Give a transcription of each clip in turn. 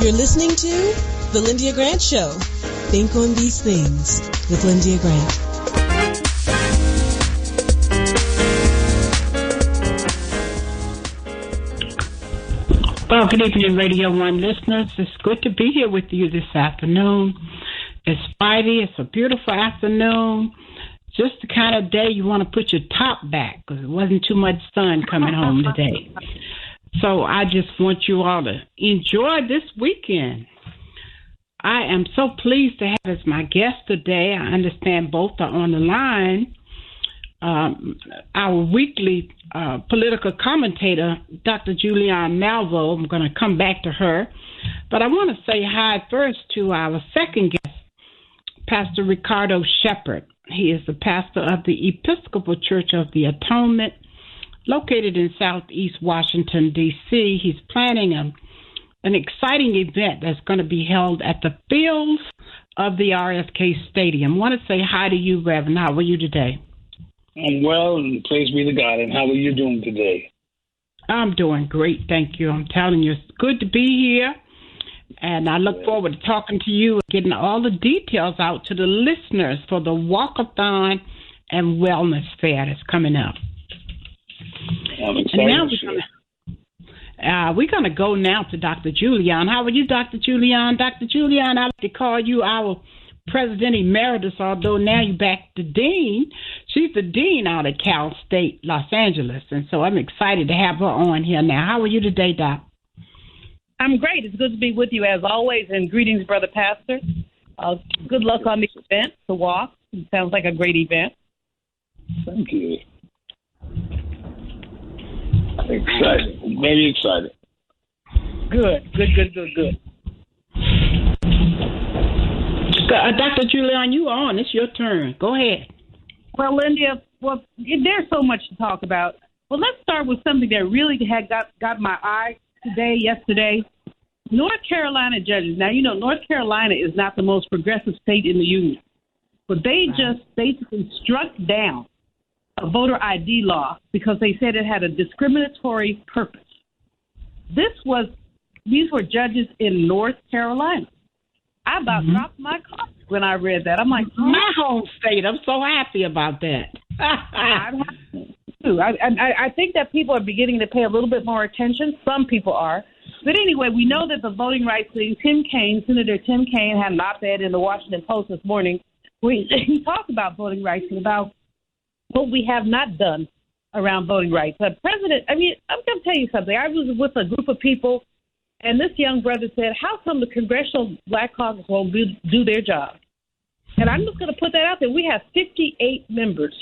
You're listening to The Lyndia Grant Show. Think on these things with Lyndia Grant. Well, good evening, Radio 1 listeners. It's good to be here with you this afternoon. It's Friday. It's a beautiful afternoon. Just the kind of day you want to put your top back because it wasn't too much sun coming home today. So I just want you all to enjoy this weekend. I am so pleased to have as my guest today. I understand both are on the line. Our weekly political commentator, Dr. Julianne Malvo. I'm going to come back to her. But I want to say hi first to our second guest, Pastor Ricardo Shepherd. He is the pastor of the Episcopal Church of the Atonement, located in Southeast Washington, D.C. He's planning an exciting event that's going to be held at the fields of the RFK Stadium. I want to say hi to you, Reverend. How are you today? I'm well, and praise be to God. And how are you doing today? I'm doing great, thank you. I'm telling you, it's good to be here, and I look forward to talking to you and getting all the details out to the listeners for the Walkathon and Wellness Fair that's coming up. I'm excited. And now we're going to go now to Dr. Julianne. How are you, Dr. Julianne? Dr. Julianne, I like to call you our President Emeritus, although now you're back to Dean. She's the Dean out at Cal State, Los Angeles, and so I'm excited to have her on here now. How are you today, Doc? I'm great. It's good to be with you as always, and greetings, Brother Pastor. Good luck on the event, the walk. It sounds like a great event. Thank you. Excited. Very excited. Good. Dr. Julianne, you on. It's your turn. Go ahead. Well, Lyndia, there's so much to talk about. Well, let's start with something that really had got my eye yesterday. North Carolina judges. Now, you know, North Carolina is not the most progressive state in the union, but they just basically struck down a voter ID law because they said it had a discriminatory purpose. These were judges in North Carolina. I about dropped my cup when I read that. I'm like, my home state. I'm so happy about that. I'm happy too. I think that people are beginning to pay a little bit more attention. Some people are. But anyway, we know that the voting rights thing, Senator Tim Kaine had an op-ed in the Washington Post this morning where he talked about voting rights and about what we have not done around voting rights. I'm going to tell you something. I was with a group of people, and this young brother said, how come the Congressional Black Caucus won't do their job? And I'm just going to put that out there. We have 58 members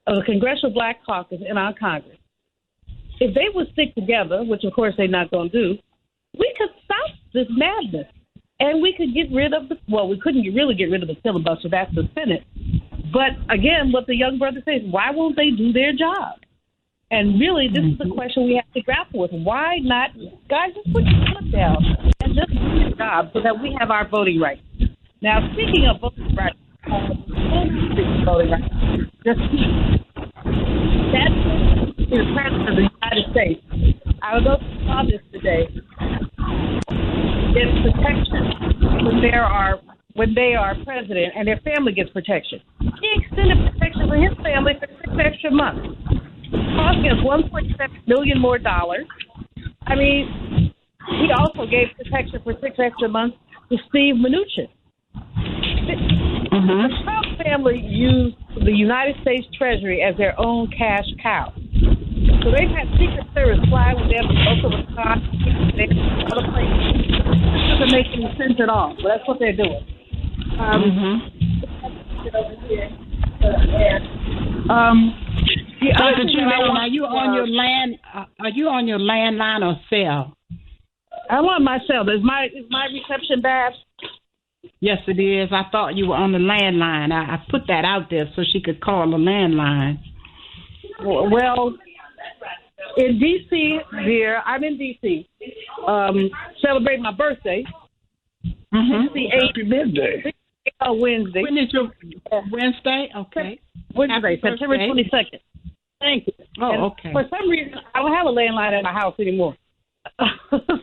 of the Congressional Black Caucus in our Congress. If they would stick together, which of course they're not going to do, we could stop this madness. And we could get rid of we couldn't really get rid of the filibuster. That's the Senate. But again, what the young brother says, why won't they do their job? And really, this is the question we have to grapple with. Why not? Guys, just put your foot down and just do your job so that we have our voting rights. Now, speaking of voting rights, that's the President of the United States. I was over to saw this today. Gets protection when they are president, and their family gets protection. He extended protection for his family for 6 extra months. Costing us $1.7 million more. I mean, he also gave protection for 6 extra months to Steve Mnuchin. The Trump family used the United States Treasury as their own cash cow. So they've had Secret Service fly with them, also with other places. This doesn't make any sense at all, but that's what they're doing. Dr. Julianne, are you on your land? Are you on your landline or cell? I'm on my cell. Is my reception bad? Yes, it is. I thought you were on the landline. I put that out there so she could call the landline. Well, in D.C., dear, I'm in D.C. Celebrating my birthday. Happy birthday. Wednesday. When is your Wednesday? Okay. Wednesday, September 22nd. Thank you. Oh, okay. For some reason, I don't have a landline in my house anymore.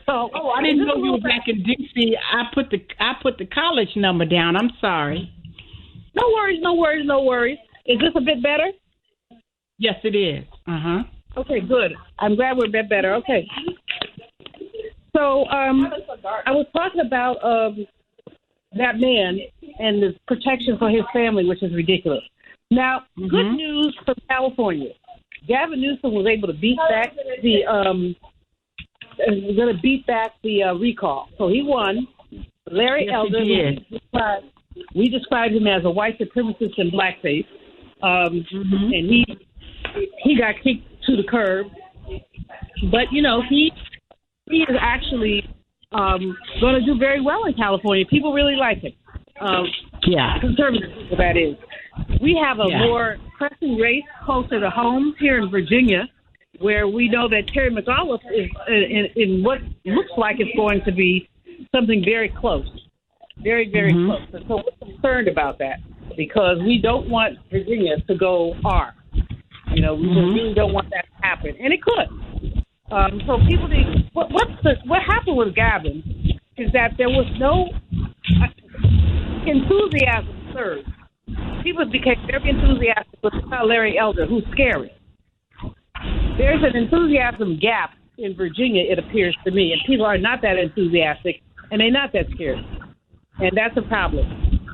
So, I didn't know you were back in D.C. I put the college number down. I'm sorry. No worries. Is this a bit better? Yes, it is. Okay, good. I'm glad we're a bit better. Okay. So I was talking about that man and the protection for his family, which is ridiculous. Now, good news from California. Gavin Newsom was able to beat back the recall. So he won. Larry Elder, we described him as a white supremacist in blackface, and he got kicked to the curb. But he is actually going to do very well in California. People really like him. Conservative people, that is. We have a more pressing race closer to home here in Virginia, where we know that Terry McAuliffe is in what looks like it's going to be something very close. Very, very close. And so we're concerned about that because we don't want Virginia to go R. We really don't want that to happen. And it could. So people think, what happened with Gavin is that there was no enthusiasm surge. People became very enthusiastic with Larry Elder, who's scary. There's an enthusiasm gap in Virginia, it appears to me, and people are not that enthusiastic, and they're not that scared. And that's a problem.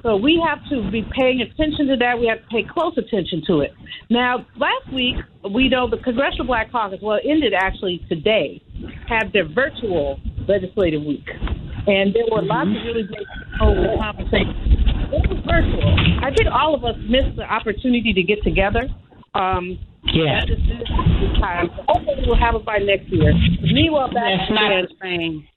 So we have to be paying attention to that. We have to pay close attention to it. Now, last week, we know the Congressional Black Caucus, ended actually today, had their virtual legislative week. And there were lots of really great conversations. It was virtual. I think all of us missed the opportunity to get together. At this time. Hopefully we'll have it by next year. Meanwhile, that's not the same.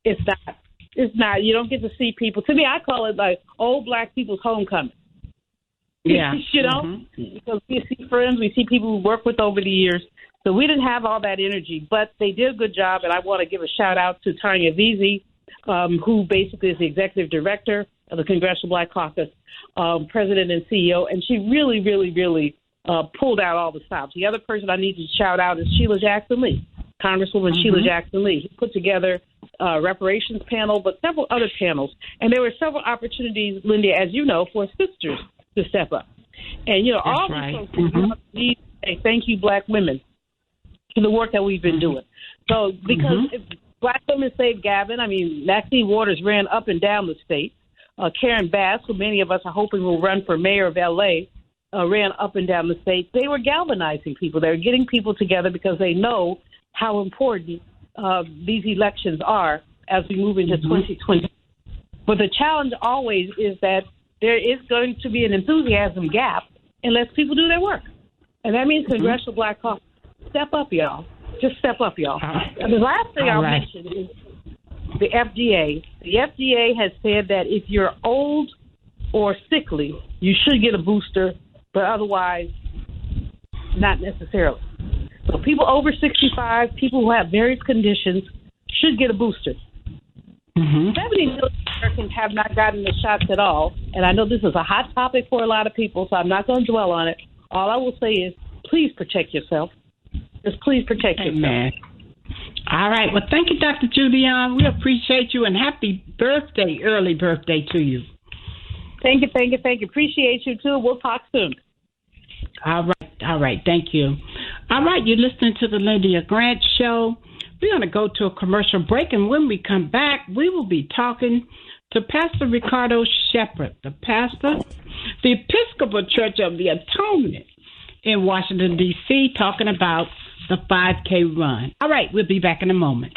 It's not. It's not. You don't get to see people. To me, I call it like old black people's homecoming. Yeah. Because we see friends, we see people we work with over the years. So we didn't have all that energy, but they did a good job. And I want to give a shout out to Tanya Veazey, who basically is the executive director of the Congressional Black Caucus, president and CEO. And she really, really, really pulled out all the stops. The other person I need to shout out is Sheila Jackson-Lee, Congresswoman Sheila Jackson-Lee. She put together a reparations panel, but several other panels. And there were several opportunities, Lyndia, as you know, for sisters to step up. And, all these folks need to say thank you, black women, for the work that we've been doing. So because if black women saved Gavin, Maxine Waters ran up and down the state. Karen Bass, who many of us are hoping will run for mayor of L.A., ran up and down the state. They were galvanizing people. They were getting people together because they know how important these elections are as we move into 2020. But the challenge always is that there is going to be an enthusiasm gap unless people do their work. And that means Congressional Black Caucus. Step up, y'all. Just step up, y'all. And the last thing I'll mention is the FDA. The FDA has said that if you're old or sickly, you should get a booster, but otherwise, not necessarily. So people over 65, people who have various conditions, should get a booster. 70 million Americans have not gotten the shots at all, and I know this is a hot topic for a lot of people, so I'm not going to dwell on it. All I will say is, please protect yourself. Just please protect yourself. All right. Well, thank you, Dr. Julian. We appreciate you, and happy birthday, early birthday to you. Thank you. Appreciate you, too. We'll talk soon. All right. Thank you. All right. You're listening to the Lyndia Grant Show. We're going to go to a commercial break, and when we come back, we will be talking to Pastor Ricardo Shepherd, the pastor, the Episcopal Church of the Atonement in Washington, D.C., talking about the 5K run. All right. We'll be back in a moment.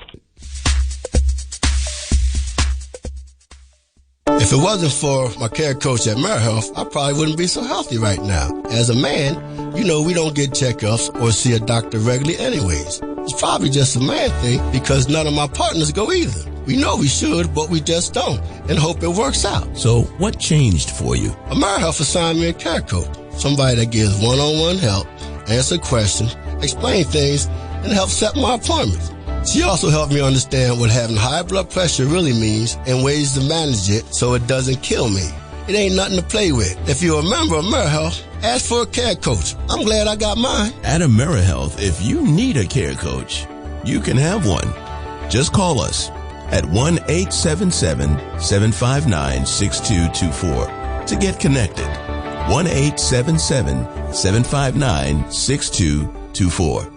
If it wasn't for my care coach at AmeriHealth, I probably wouldn't be so healthy right now. As a man, we don't get checkups or see a doctor regularly anyways. It's probably just a man thing because none of my partners go either. We know we should, but we just don't, and hope it works out. So what changed for you? AmeriHealth assigned me a care coach, somebody that gives one-on-one help, answer questions, explain things, and help set my appointments. She also helped me understand what having high blood pressure really means and ways to manage it so it doesn't kill me. It ain't nothing to play with. If you're a member of AmeriHealth, ask for a care coach. I'm glad I got mine. At AmeriHealth, if you need a care coach, you can have one. Just call us at 1-877-759-6224 to get connected. 1-877-759-6224.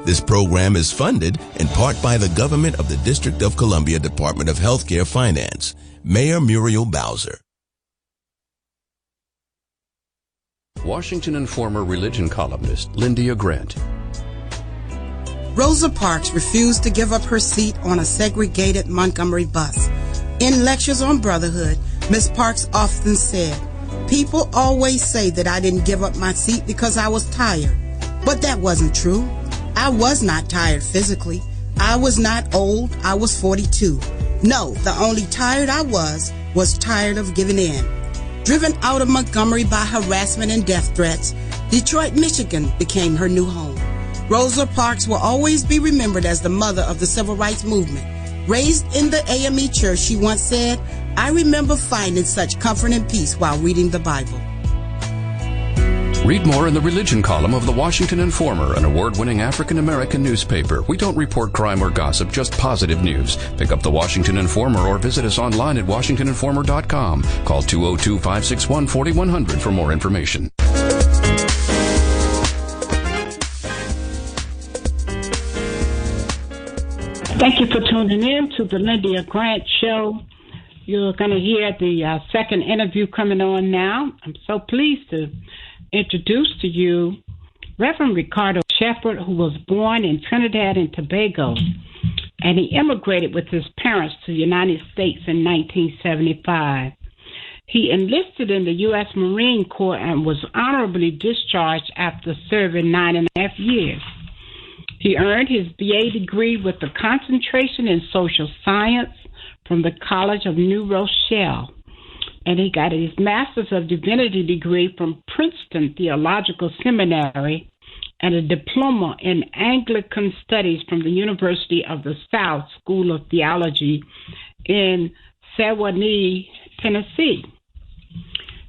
This program is funded in part by the government of the District of Columbia Department of Healthcare Finance. Mayor Muriel Bowser. Washington and former religion columnist Lyndia Grant. Rosa Parks refused to give up her seat on a segregated Montgomery bus. In lectures on brotherhood, Ms. Parks often said, "People always say that I didn't give up my seat because I was tired." But that wasn't true. I was not tired physically. I was not old. I was 42. No, the only tired I was tired of giving in. Driven out of Montgomery by harassment and death threats, Detroit, Michigan became her new home. Rosa Parks will always be remembered as the mother of the civil rights movement. Raised in the AME church, she once said, "I remember finding such comfort and peace while reading the Bible." Read more in the religion column of the Washington Informer, an award-winning African-American newspaper. We don't report crime or gossip, just positive news. Pick up the Washington Informer or visit us online at washingtoninformer.com. Call 202-561-4100 for more information. Thank you for tuning in to the Lyndia Grant Show. You're going to hear the second interview coming on now. I'm so pleased to introduce to you Rev Ricardo Shepherd, who was born in Trinidad and Tobago, and he immigrated with his parents to the United States in 1975. He enlisted in the U.S. Marine Corps and was honorably discharged after serving 9.5 years. He earned his BA degree with a concentration in social science from the College of New Rochelle, and he got his Master's of Divinity degree from Princeton Theological Seminary and a diploma in Anglican Studies from the University of the South School of Theology in Sewanee, Tennessee.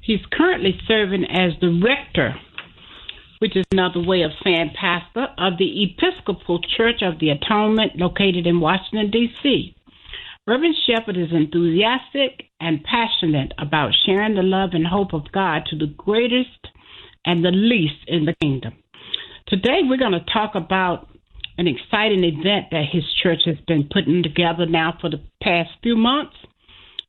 He's currently serving as the rector, which is another way of saying pastor, of the Episcopal Church of the Atonement located in Washington, D.C. Reverend Shepherd is enthusiastic and passionate about sharing the love and hope of God to the greatest and the least in the kingdom. Today we're going to talk about an exciting event that his church has been putting together now for the past few months.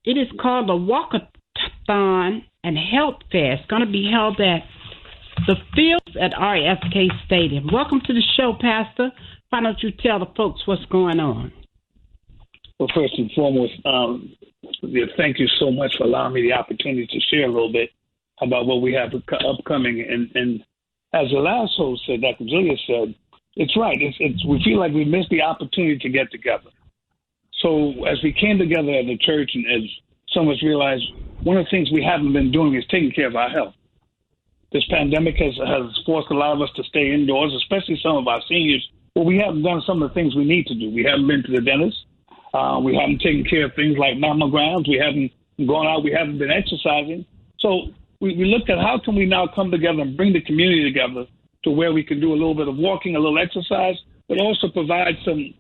It is called the Walkathon and Health Fair. It's going to be held at the Fields at RFK Stadium. Welcome to the show, Pastor. Why don't you tell the folks what's going on? Well, first and foremost, thank you so much for allowing me the opportunity to share a little bit about what we have upcoming. And as the last host said, Dr. Julia said, it's right. We feel like we missed the opportunity to get together. So as we came together as a church and as some of us realized, one of the things we haven't been doing is taking care of our health. This pandemic has forced a lot of us to stay indoors, especially some of our seniors. Well, we haven't done some of the things we need to do. We haven't been to the dentist. We haven't taken care of things like mammograms. We haven't gone out. We haven't been exercising. So we looked at how can we now come together and bring the community together to where we can do a little bit of walking, a little exercise, but also provide some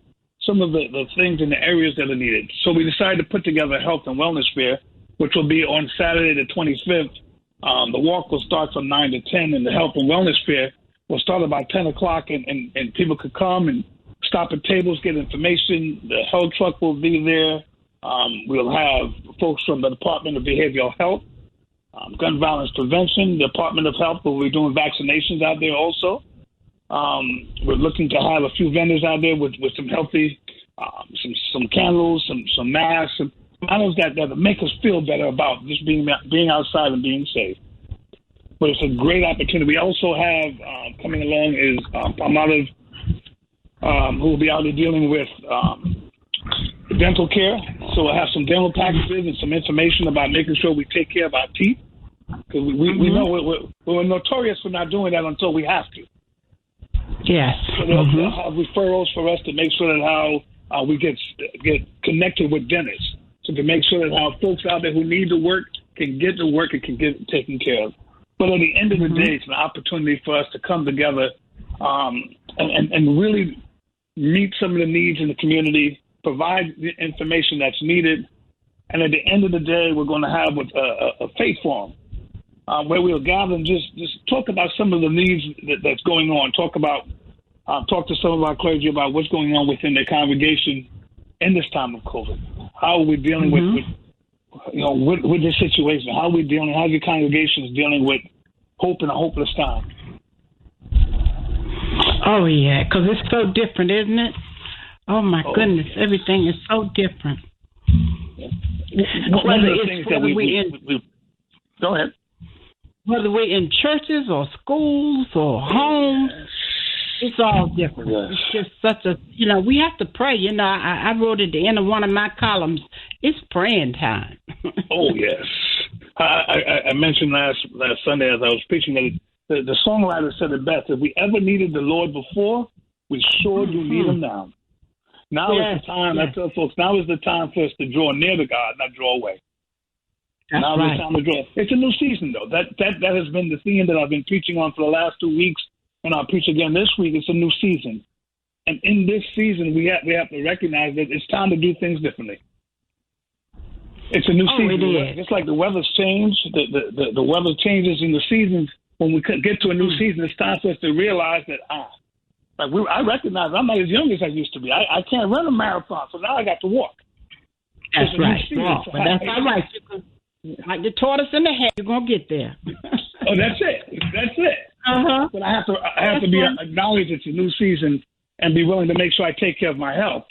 of the things in the areas that are needed. So we decided to put together a health and wellness fair, which will be on Saturday the 25th. The walk will start from 9 to 10, and the health and wellness fair will start about 10 o'clock, and people could come and stop at tables, get information. The health truck will be there. We'll have folks from the Department of Behavioral Health, Gun Violence Prevention, the Department of Health will be doing vaccinations out there also. We're looking to have a few vendors out there with some healthy, some candles, some masks, some items that make us feel better about just being outside and being safe. But it's a great opportunity. We also have coming along is Palmolive, who will be out there dealing with dental care. So we'll have some dental packages and some information about making sure we take care of our teeth. Because we know we're notorious for not doing that until we have to. Yes. So they'll have referrals for us to make sure that how we get connected with dentists. So to make sure that how folks out there who need to work can get to work and can get taken care of. But at the end of the day, it's an opportunity for us to come together and really meet some of the needs in the community provide the information that's needed. And at the end of the day, we're going to have a faith forum where we'll gather and just talk about some of the needs that's going on. Talk to some of our clergy about what's going on within their congregation in this time of COVID. How are we dealing with this situation? How are we dealing? How are your congregations dealing with hope in a hopeless time? Oh yeah, because it's so different, isn't it? Oh my goodness, everything is so different. One of the things that we go ahead. Whether we're in churches or schools or homes, it's all different. Yes. It's just such a, we have to pray. I wrote at the end of one of my columns, it's praying time. Oh, yes. I mentioned last Sunday as I was preaching that the songwriter said it best. If we ever needed the Lord before, we sure do need him now. Now is the time, I tell folks, now is the time for us to draw near to God, not draw away. That's now right. is the time to draw. It's a new season, though. That has been the theme that I've been preaching on for the last 2 weeks, and I'll preach again this week. It's a new season. And in this season, we have to recognize that it's time to do things differently. It's a new season. It is. Just like the weather's changed, the weather changes in the seasons. When we get to a new season, it's time for us to realize that, I recognize I'm not as young as I used to be. I can't run a marathon, so now I got to walk. That's right. But that's all right. Like the tortoise in the head, you're going to get there. Oh, that's it. That's it. Uh-huh. But I have to acknowledge it's a new season and be willing to make sure I take care of my health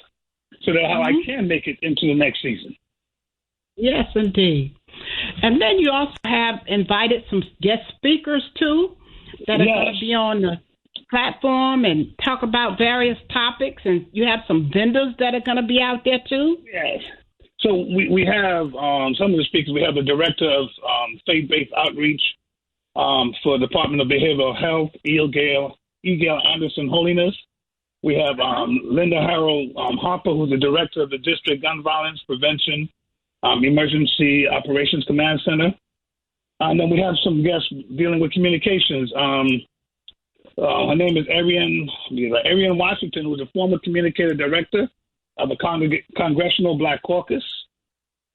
so that how I can make it into the next season. Yes, indeed. And then you also have invited some guest speakers, too, that are going to be on the platform and talk about various topics. And you have some vendors that are going to be out there, too? Yes. So we have some of the speakers. We have the director of faith-based outreach for the Department of Behavioral Health, E. Gail Anderson Holiness. We have Linda Harold Harper, who's the director of the District Gun Violence Prevention Emergency Operations Command Center. And then we have some guests dealing with communications. Her name is Arian Washington, who's a former communicator director of the Congressional Black Caucus.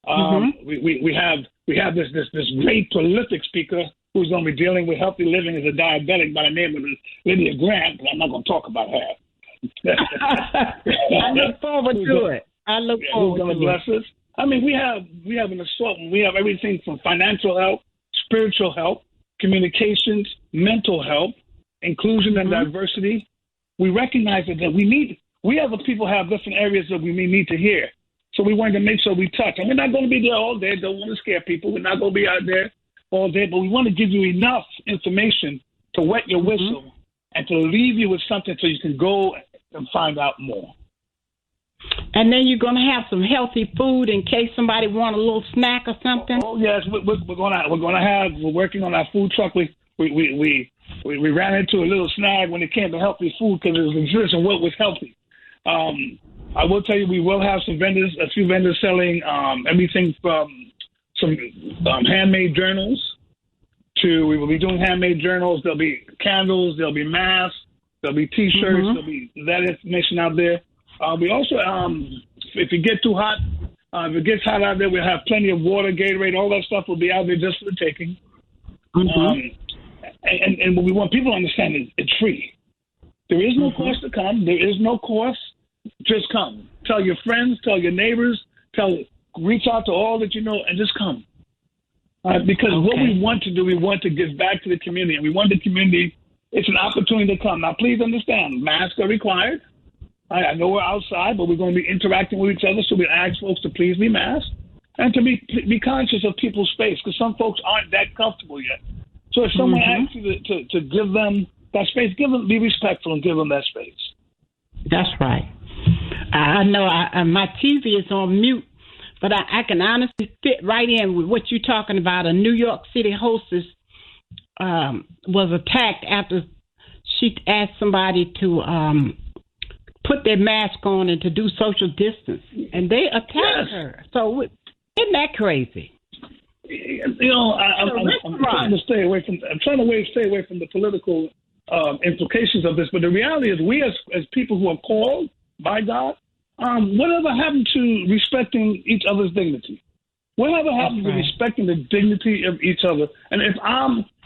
We have this great prolific speaker who's going to be dealing with healthy living as a diabetic by the name of Lyndia Grant, but I'm not going to talk about her. I look forward to it. Who's going to bless us? I mean, we have an assortment. We have everything from financial help, spiritual help, communications, mental help, inclusion and diversity. We recognize that we as a people have different areas that we may need to hear. So we wanted to make sure we touch. And we're not going to be there all day. Don't want to scare people. We're not going to be out there all day. But we want to give you enough information to wet your whistle and to leave you with something so you can go and find out more. And then you're going to have some healthy food in case somebody want a little snack or something. Oh yes, we're working on our food truck. We ran into a little snag when it came to healthy food because it was nutrition. What was healthy? I will tell you, we will have a few vendors selling everything from some handmade journals we will be doing handmade journals. There'll be candles, there'll be masks, there'll be T-shirts, there'll be that information out there. We also, if it gets too hot, if it gets hot out there, we'll have plenty of water, Gatorade, all that stuff will be out there just for the taking. And what we want people to understand is it's free. There is no cost to come. There is no cost. Just come. Tell your friends, tell your neighbors, reach out to all that you know, and just come. Because what we want to do, we want to give back to the community, and we want the community, it's an opportunity to come. Now, please understand, masks are required. I know we're outside, but we're going to be interacting with each other, so we ask folks to please be masked and to be conscious of people's space, because some folks aren't that comfortable yet. So if someone asks you to give them that space, be respectful and give them that space. That's right. I know my TV is on mute, but I can honestly fit right in with what you're talking about. A New York City hostess was attacked after she asked somebody to put their mask on and to do social distance, and they attacked her. So isn't that crazy? You know, I'm trying to stay away from the political implications of this, but the reality is we as people who are called by God whatever happened to respecting each other's dignity? Whatever happened to respecting the dignity of each other? And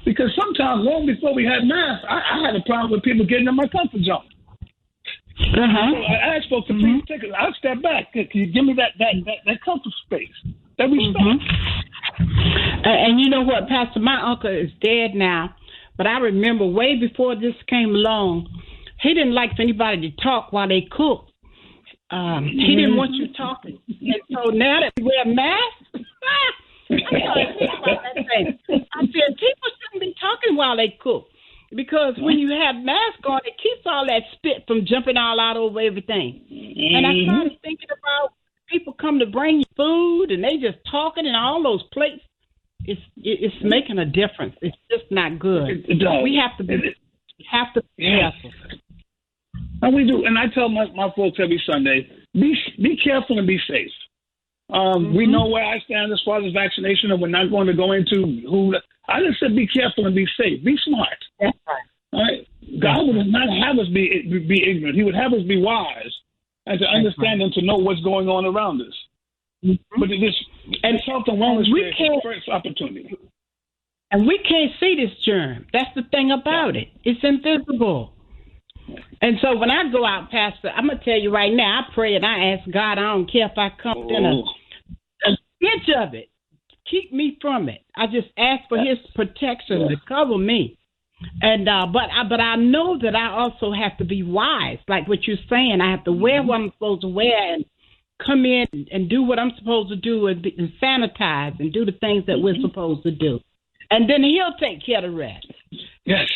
because sometimes long before we had masks, I had a problem with people getting in my comfort zone. So I asked folks to please take it. I'll step back. Can you give me that comfort space, that respect? And you know what, Pastor? My uncle is dead now, but I remember way before this came along, he didn't like for anybody to talk while they cooked. He didn't want you talking. And so now that we wear masks, I started thinking about that thing. I said, people shouldn't be talking while they cook. Because when you have masks on, it keeps all that spit from jumping all out over everything. And I started thinking about people come to bring you food and they just talking and all those plates. It's making a difference. It's just not good. We have to be careful. And we do. And I tell my folks every Sunday, be careful and be safe. We know where I stand as far as vaccination, and we're not going to go into who. I just said be careful and be safe. Be smart. That's right. All right? God would not have us be ignorant. He would have us be wise and to understand and to know what's going on around us. But this health and wellness is the first opportunity. And we can't see this germ. That's the thing about it. It's invisible. And so when I go out, Pastor, I'm going to tell you right now, I pray and I ask God, I don't care if I come in an inch of it. Keep me from it. I just ask for his protection to cover me. And but I know that I also have to be wise, like what you're saying. I have to wear what I'm supposed to wear and come in and do what I'm supposed to do and sanitize and do the things that we're supposed to do. And then he'll take care of the rest. Yes.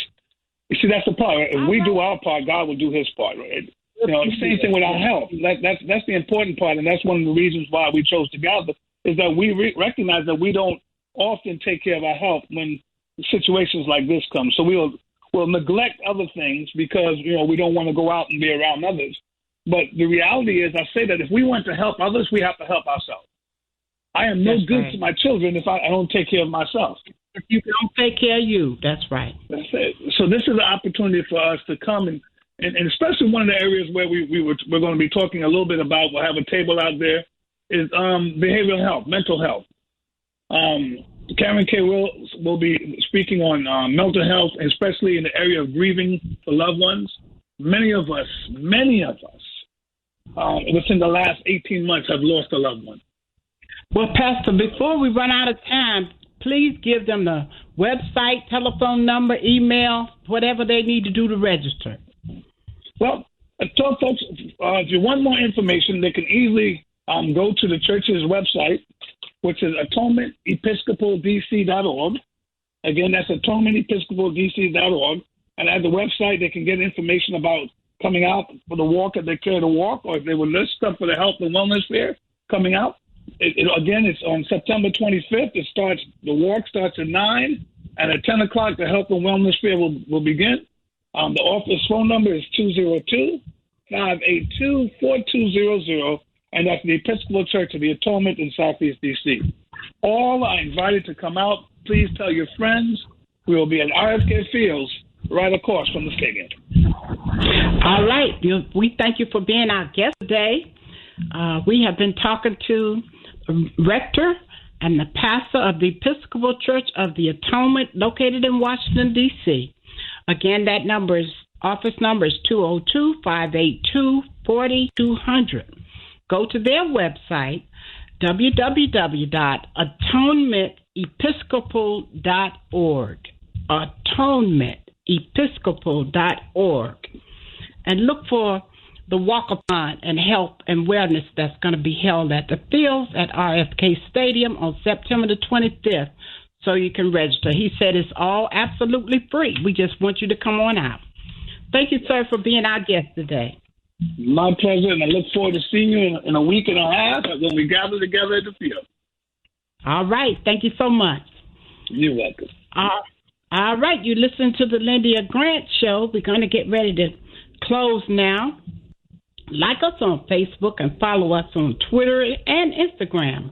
You see, that's the part. Right? If we do our part, God will do his part. Right? You know, the same thing with our health. That's the important part, and that's one of the reasons why we chose to gather, is that we recognize that we don't often take care of our health when situations like this come. So we'll neglect other things because, you know, we don't want to go out and be around others. But the reality is, I say that if we want to help others, we have to help ourselves. I am no good to my children if I don't take care of myself. If you don't take care of you, that's right. That's it. So this is an opportunity for us to come and especially one of the areas where we're going to be talking a little bit about, we'll have a table out there, is behavioral health, mental health. Karen K. will be speaking on mental health, especially in the area of grieving for loved ones. Many of us, within the last 18 months have lost a loved one. Well, Pastor, before we run out of time, please give them the website, telephone number, email, whatever they need to do to register. Well, I tell folks, if you want more information, they can easily go to the church's website, which is atonementepiscopaldc.org. Again, that's atonementepiscopaldc.org. And at the website, they can get information about coming out for the walk if they care to walk, or if they would list stuff for the health and wellness fair coming out. Again, it's on September 25th. The walk starts at 9, and at 10 o'clock, the health and wellness fair will begin. The office phone number is 202-582-4200, and that's the Episcopal Church of the Atonement in Southeast D.C. All are invited to come out. Please tell your friends. We will be at RFK Fields right across from the stadium. All right. We thank you for being our guest today. We have been talking to the rector and the pastor of the Episcopal Church of the Atonement located in Washington, D.C. Again, that office number is 202-582-4200. Go to their website, www.atonementepiscopal.org, atonementepiscopal.org, and look for the walkathon and health and wellness that's going to be held at the Fields at RFK Stadium on September the 25th, so you can register. He said it's all absolutely free. We just want you to come on out. Thank you, sir, for being our guest today. My pleasure, and I look forward to seeing you in a week and a half when we gather together at the field. All right. Thank you so much. You're welcome. All right. You listen to the Lyndia Grant Show. We're going to get ready to close now. Like us on Facebook and follow us on Twitter and Instagram.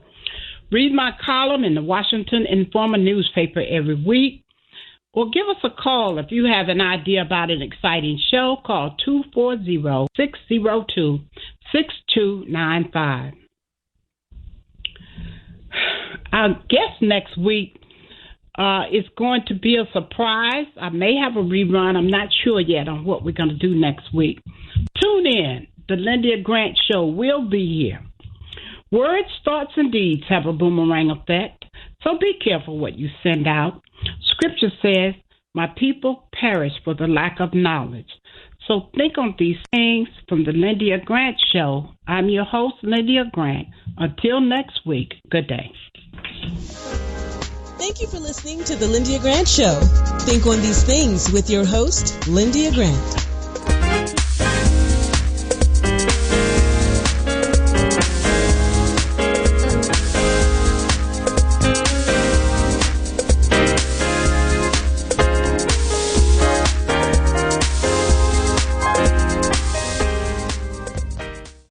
Read my column in the Washington Informer newspaper every week. Or give us a call if you have an idea about an exciting show. Call 240-602-6295. Our guest next week is going to be a surprise. I may have a rerun. I'm not sure yet on what we're going to do next week. Tune in. The Lyndia Grant Show will be here. Words, thoughts, and deeds have a boomerang effect, so be careful what you send out. Scripture says, my people perish for the lack of knowledge. So think on these things. From the Lyndia Grant Show, I'm your host, Lyndia Grant. Until next week, good day. Thank you for listening to the Lyndia Grant Show. Think on these things with your host, Lyndia Grant.